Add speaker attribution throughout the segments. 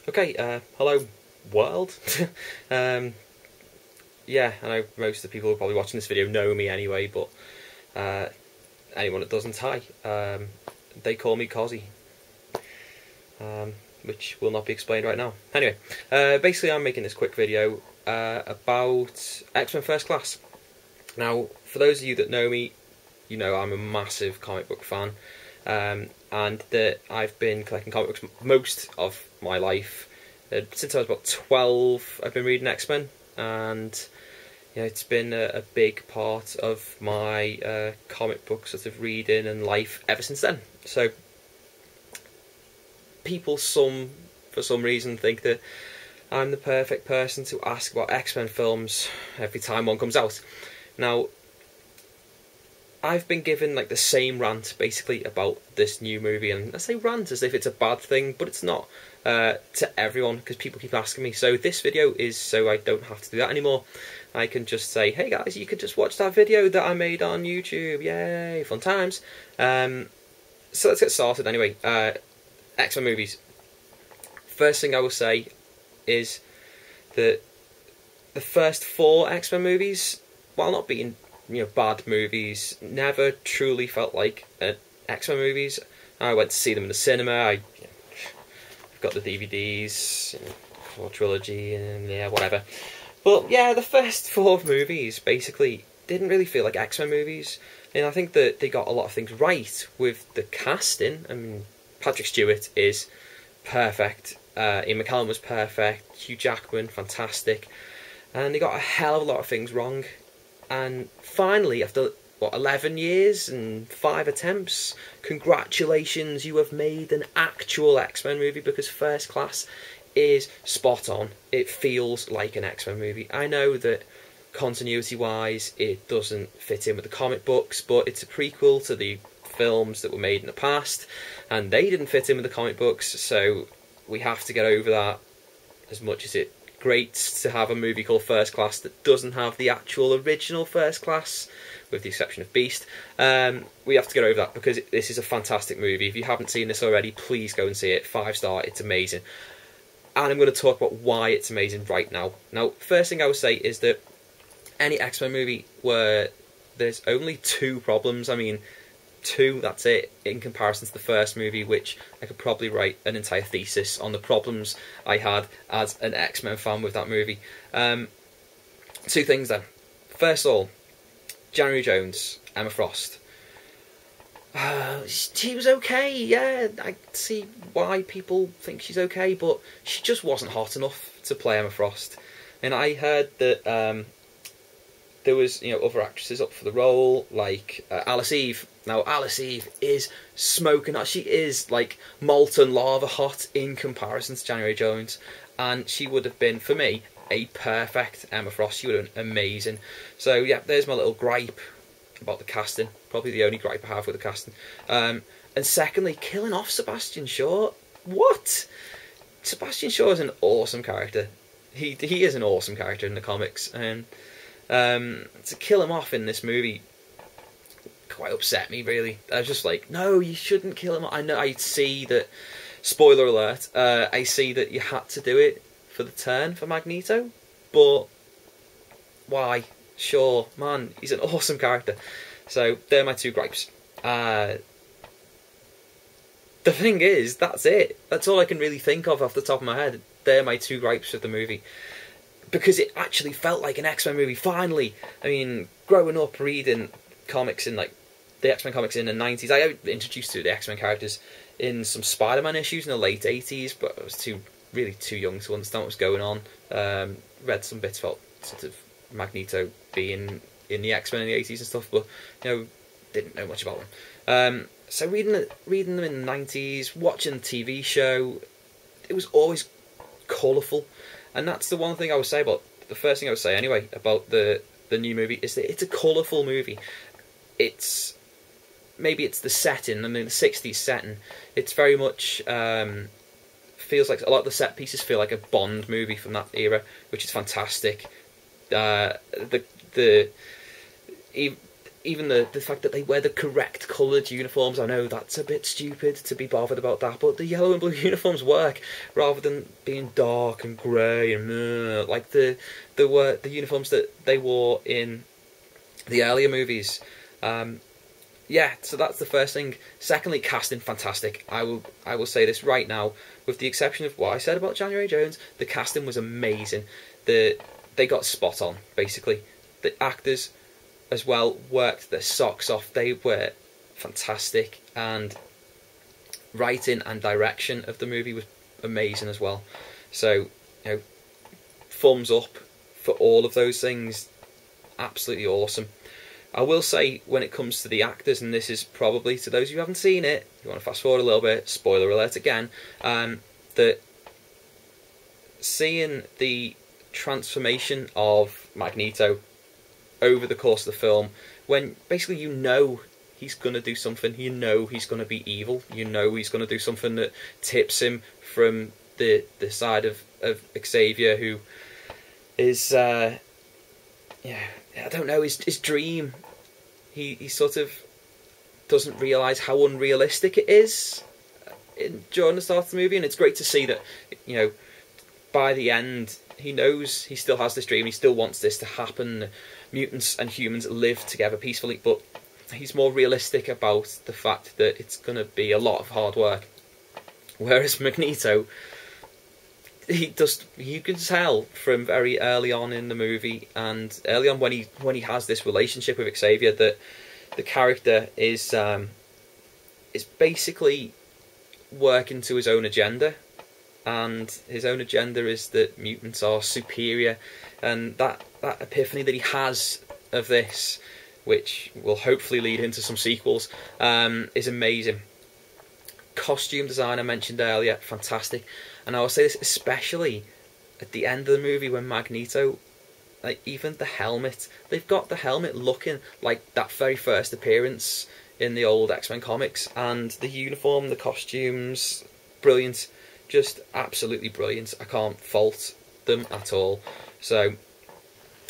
Speaker 1: Okay, hello world. Yeah, I know most of the people who are probably watching this video know me anyway, but anyone that doesn't, hi. They call me Cossy, which will not be explained right now. Anyway, basically I'm making this quick video about X-Men First Class. Now, for those of you that know me, you know I'm a massive comic book fan, and that I've been collecting comic books most of my life. Since I was about 12, I've been reading X-Men, and it's been a big part of my comic book sort of reading and life ever since then. So people, for some reason, think that I'm the perfect person to ask about X-Men films every time one comes out. Now, I've been given like the same rant basically about this new movie, and I say rant as if it's a bad thing, but it's not, to everyone, because people keep asking me. So this video is so I don't have to do that anymore. I can just say, hey guys, you could just watch that video that I made on YouTube, yay, fun times. So let's get started anyway. X-Men movies. First thing I will say is that the first 4 X-Men movies, while not being bad movies, never truly felt like X-Men movies. I went to see them in the cinema. I've got the DVDs, for trilogy, and yeah, whatever. But yeah, the first 4 movies basically didn't really feel like X-Men movies, and I think that they got a lot of things right with the casting. I mean, Patrick Stewart is perfect. Ian McKellen was perfect. Hugh Jackman, fantastic. And they got a hell of a lot of things wrong. And finally, after, 11 years and 5 attempts, congratulations, you have made an actual X-Men movie, because First Class is spot on. It feels like an X-Men movie. I know that continuity-wise, it doesn't fit in with the comic books, but it's a prequel to the films that were made in the past, and they didn't fit in with the comic books, so we have to get over that. As much as it's great to have a movie called First Class that doesn't have the actual original First Class, with the exception of Beast, we have to get over that, because this is a fantastic movie. If you haven't seen this already, please go and see it. 5-star, it's amazing. And I'm going to talk about why it's amazing right now. Now, first thing I would say is that any X-Men movie where there's only 2 problems, I mean, 2, that's it, in comparison to the first movie, which I could probably write an entire thesis on the problems I had as an X-Men fan with that movie. 2 things then. First of all, January Jones, Emma Frost. She was okay, yeah, I see why people think she's okay, but she just wasn't hot enough to play Emma Frost. And I heard that there was other actresses up for the role, like Alice Eve. Now, Alice Eve is smoking hot. She is like molten lava hot in comparison to January Jones, and she would have been, for me, a perfect Emma Frost. She would have been amazing. So yeah, there's my little gripe about the casting. Probably the only gripe I have with the casting. And secondly, killing off Sebastian Shaw. What? Sebastian Shaw is an awesome character. He is an awesome character in the comics, and to kill him off in this movie quite upset me, really. I was just like, no, you shouldn't kill him off. I know, I see that, spoiler alert, I see that you had to do it for the turn for Magneto, but why? Sure, man, he's an awesome character. So, they're my 2 gripes. The thing is, that's it. That's all I can really think of off the top of my head. They're my 2 gripes with the movie. Because it actually felt like an X-Men movie, finally. I mean, growing up reading comics in, like, the X-Men comics in the 90s, I got introduced to the X-Men characters in some Spider-Man issues in the late 80s, but I was really too young to understand what was going on. Read some bits about sort of Magneto being in the X-Men in the 80s and stuff, but didn't know much about them. So reading them in the 90s, watching the TV show, it was always colourful, and that's the one thing I would say about the first thing I would say anyway about the new movie is that it's a colourful movie. Maybe it's the setting. I mean, the 60s setting. It's very much feels like a lot of the set pieces feel like a Bond movie from that era, which is fantastic. Even even the fact that they wear the correct coloured uniforms. I know that's a bit stupid to be bothered about that, but the yellow and blue uniforms work rather than being dark and grey and like the uniforms that they wore in the earlier movies. Yeah, so that's the first thing. Secondly, casting, fantastic. I will say this right now, with the exception of what I said about January Jones, the casting was amazing. They got spot on, basically. The actors as well worked their socks off. They were fantastic, and writing and direction of the movie was amazing as well. So, thumbs up for all of those things. Absolutely awesome. I will say, when it comes to the actors, and this is probably to those who haven't seen it, if you want to fast forward a little bit, spoiler alert again, that seeing the transformation of Magneto over the course of the film, when basically he's going to do something, he's going to be evil, he's going to do something that tips him from the side of Xavier, who is, I don't know, his dream. He sort of doesn't realise how unrealistic it is during the start of the movie, and it's great to see that, by the end, he knows he still has this dream, he still wants this to happen, mutants and humans live together peacefully, but he's more realistic about the fact that it's going to be a lot of hard work. Whereas Magneto, you can tell from very early on in the movie, and early on when he has this relationship with Xavier, that the character is basically working to his own agenda, and his own agenda is that mutants are superior, and that epiphany that he has of this, which will hopefully lead into some sequels, is amazing. Costume design I mentioned earlier, fantastic. And I will say this especially at the end of the movie when Magneto, like even the helmet, they've got the helmet looking like that very first appearance in the old X-Men comics, and the uniform, the costumes, brilliant, just absolutely brilliant. I can't fault them at all. So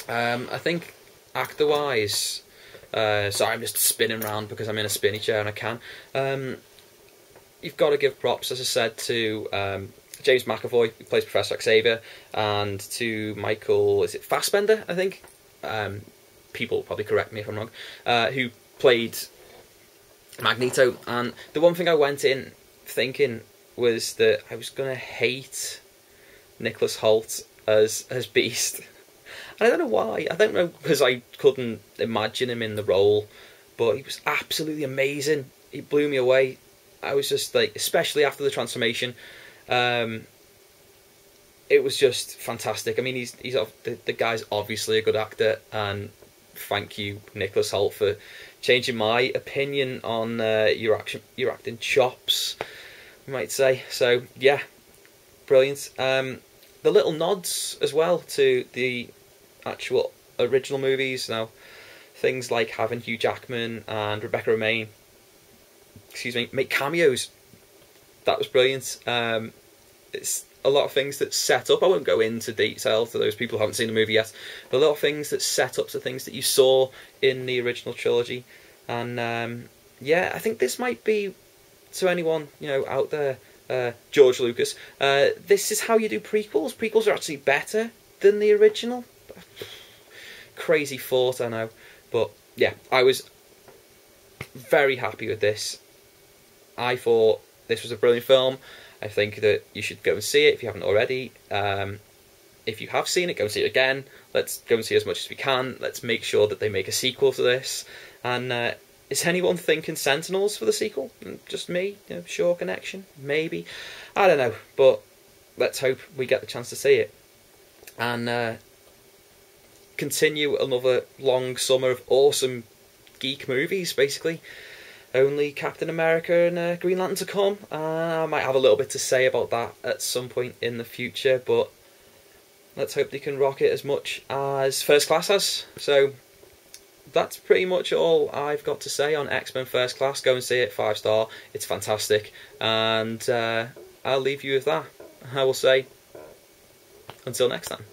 Speaker 1: I think actor-wise, sorry, I'm just spinning around because I'm in a spinny chair and I can. You've got to give props, as I said, to James McAvoy, who plays Professor Xavier, and to Michael, is it Fassbender, I think? People will probably correct me if I'm wrong. Who played Magneto. And the one thing I went in thinking was that I was going to hate Nicholas Hoult as Beast. And I don't know why. I don't know, because I couldn't imagine him in the role, but he was absolutely amazing. He blew me away. I was just like, especially after the transformation, it was just fantastic. I mean, he's the guy's obviously a good actor, and thank you, Nicholas Hoult, for changing my opinion on your acting chops, I might say. So yeah, brilliant. The little nods as well to the actual original movies. Now, things like having Hugh Jackman and Rebecca Romijn, make cameos. That was brilliant. It's a lot of things that set up. I won't go into detail to those people who haven't seen the movie yet, but a lot of things that set up to things that you saw in the original trilogy. And yeah, I think this might be, to anyone out there, George Lucas, this is how you do prequels. Prequels are actually better than the original. Crazy thought, I know, but yeah, I was very happy with this. I thought this was a brilliant film. I think that you should go and see it if you haven't already. If you have seen it, go and see it again. Let's go and see as much as we can. Let's make sure that they make a sequel to this. And is anyone thinking Sentinels for the sequel? Just me? Sure connection? Maybe. I don't know. But let's hope we get the chance to see it. And continue another long summer of awesome geek movies, basically. Only Captain America and Green Lantern to come. I might have a little bit to say about that at some point in the future, but let's hope they can rock it as much as First Class has. So that's pretty much all I've got to say on X-Men First Class. Go and see it, 5-star. It's fantastic. And I'll leave you with that. I will say, until next time.